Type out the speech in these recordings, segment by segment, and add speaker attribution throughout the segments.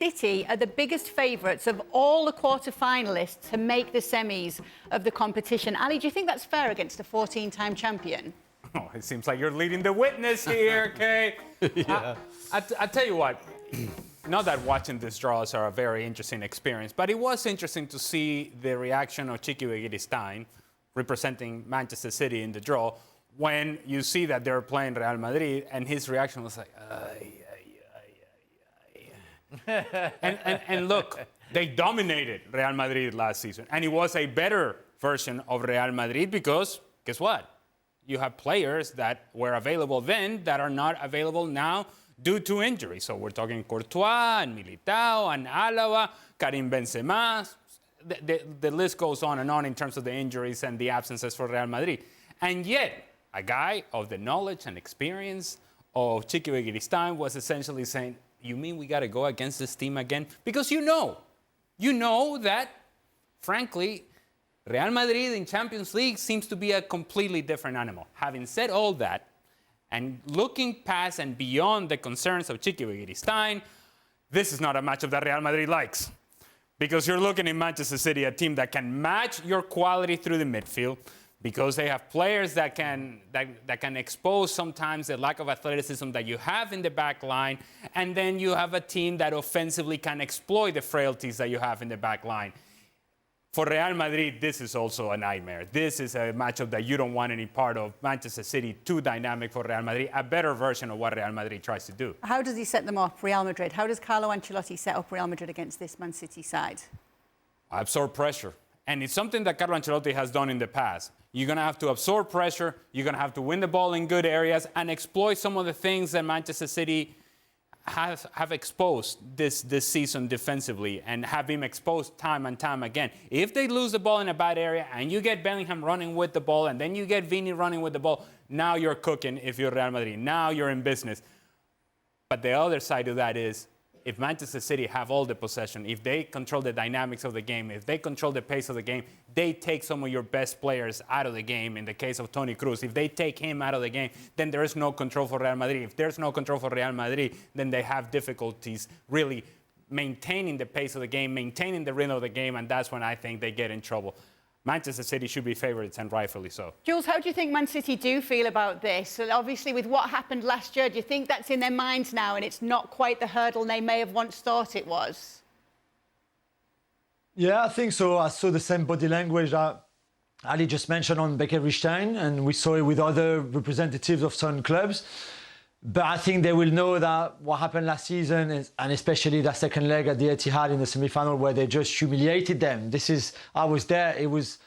Speaker 1: City are the biggest favourites of all the quarter-finalists to make the semis of the competition. Ali, do you think that's fair against a 14-time champion?
Speaker 2: Oh, it seems like you're leading the witness here, Kay.
Speaker 3: Yeah.
Speaker 2: I tell you what, not that watching these draws are a very interesting experience, but it was interesting to see the reaction of Chiqui Begiristain, representing Manchester City in the draw, when you see that they're playing Real Madrid, and his reaction was like, and look, they dominated Real Madrid last season. And it was a better version of Real Madrid because, guess what? You have players that were available then that are not available now due to injury. So we're talking Courtois and Militao and Alaba, Karim Benzema. The list goes on and on in terms of the injuries and the absences for Real Madrid. And yet, a guy of the knowledge and experience of Chiqui Begiristain was essentially saying, you mean we got to go against this team again? Because you know that, frankly, Real Madrid in Champions League seems to be a completely different animal. Having said all that, and looking past and beyond the concerns of Chiqui Begiristain, this is not a matchup that Real Madrid likes. Because you're looking in Manchester City, a team that can match your quality through the midfield, because they have players that can expose sometimes the lack of athleticism that you have in the back line, and then you have a team that offensively can exploit the frailties that you have in the back line. For Real Madrid, this is also a nightmare. This is a matchup that you don't want any part of. Manchester City, too dynamic for Real Madrid, a better version of what Real Madrid tries to do.
Speaker 1: How does he set them up, Real Madrid? How does Carlo Ancelotti set up Real Madrid against this Man City side?
Speaker 2: Absorb pressure. And it's something that Carlo Ancelotti has done in the past. You're going to have to absorb pressure. You're going to have to win the ball in good areas and exploit some of the things that Manchester City have exposed this season defensively and have been exposed time and time again. If they lose the ball in a bad area and you get Bellingham running with the ball and then you get Vini running with the ball, now you're cooking if you're Real Madrid. Now you're in business. But the other side of that is, if Manchester City have all the possession, if they control the dynamics of the game, if they control the pace of the game, they take some of your best players out of the game. In the case of Toni Kroos, if they take him out of the game, then there is no control for Real Madrid. If there's no control for Real Madrid, then they have difficulties really maintaining the pace of the game, maintaining the rhythm of the game, and that's when I think they get in trouble. Manchester City should be favourites, and rightfully so.
Speaker 1: Jules, how do you think Man City do feel about this? And obviously, with what happened last year, do you think that's in their minds now and it's not quite the hurdle they may have once thought it was?
Speaker 3: Yeah, I think so. I saw the same body language that Ali just mentioned on Begiristain, and we saw it with other representatives of certain clubs. But I think they will know that what happened last season, and especially that second leg at the Etihad in the semi-final where they just humiliated them. I was there. It was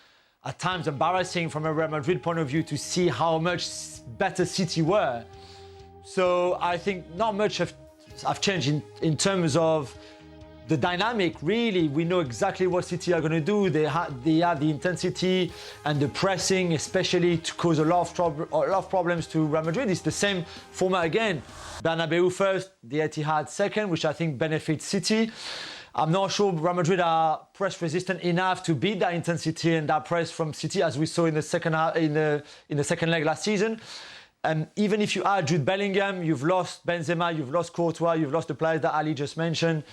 Speaker 3: at times embarrassing from a Real Madrid point of view to see how much better City were. So I think not much have changed in terms of the dynamic. Really, we know exactly what City are going to do. They have the intensity and the pressing, especially to cause a lot of problems to Real Madrid. It's the same format again. Bernabeu first, the Etihad second, which I think benefits City. I'm not sure Real Madrid are press resistant enough to beat that intensity and that press from City, as we saw in the second leg last season. And even if you add Jude Bellingham, you've lost Benzema, you've lost Courtois, you've lost the players that Ali just mentioned.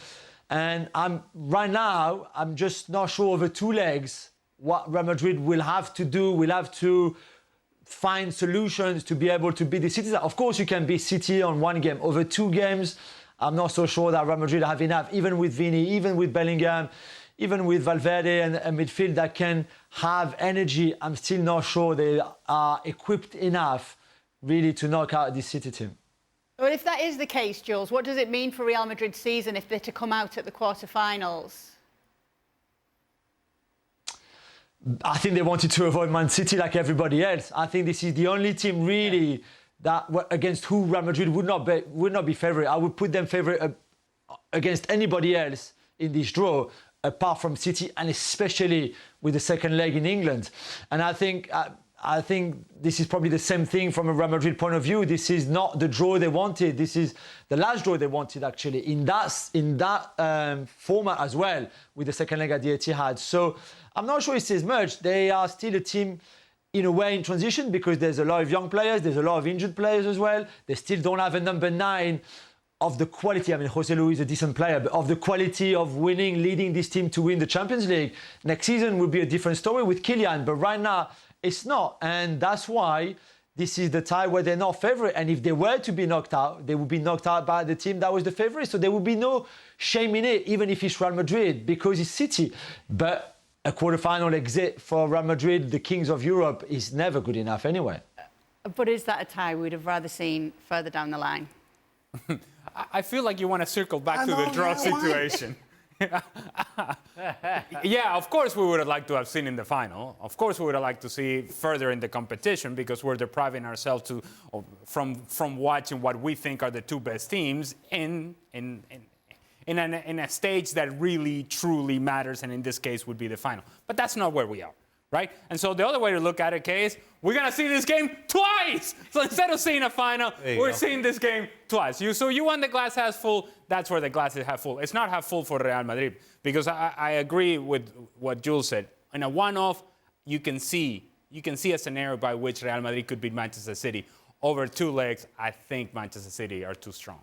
Speaker 3: And right now, I'm just not sure over two legs what Real Madrid will have to do. Will have to find solutions to be able to beat the City. Of course, you can beat City on one game. Over two games, I'm not so sure that Real Madrid have enough, even with Vini, even with Bellingham, even with Valverde and a midfield that can have energy. I'm still not sure they are equipped enough really to knock out this City team.
Speaker 1: Well, if that is the case, Jules, what does it mean for Real Madrid's season if they're to come out at the quarter-finals?
Speaker 3: I think they wanted to avoid Man City like everybody else. I think this is the only team really that against who Real Madrid would not be favourite. I would put them favourite against anybody else in this draw, apart from City, and especially with the second leg in England. And I think this is probably the same thing from a Real Madrid point of view. This is not the draw they wanted. This is the last draw they wanted, actually, in that format as well, with the second leg at the Etihad. So I'm not sure it says much. They are still a team, in a way, in transition, because there's a lot of young players, there's a lot of injured players as well. They still don't have a number 9 of the quality, I mean, Jose Luis is a decent player, but of the quality of winning, leading this team to win the Champions League. Next season will be a different story with Kylian, but right now it's not. And that's why this is the time where they're not favourite. And if they were to be knocked out, they would be knocked out by the team that was the favourite. So there would be no shame in it, even if it's Real Madrid, because it's City. But a quarter-final exit for Real Madrid, the kings of Europe, is never good enough anyway.
Speaker 1: But is that a tie we'd have rather seen further down the line?
Speaker 2: I feel like you want to circle back to the draw situation. Yeah, of course we would have liked to have seen in the final. Of course we would have liked to see further in the competition because we're depriving ourselves from watching what we think are the two best teams in a stage that really, truly matters, and in this case would be the final. But that's not where we are, right? And so the other way to look at it, Kay, is we're going to see this game twice. So instead of seeing a final, we're seeing this game twice. So you want the glass half full, that's where the glass is half full. It's not half full for Real Madrid, because I agree with what Jules said. In a one-off, you can see a scenario by which Real Madrid could beat Manchester City. Over two legs, I think Manchester City are too strong.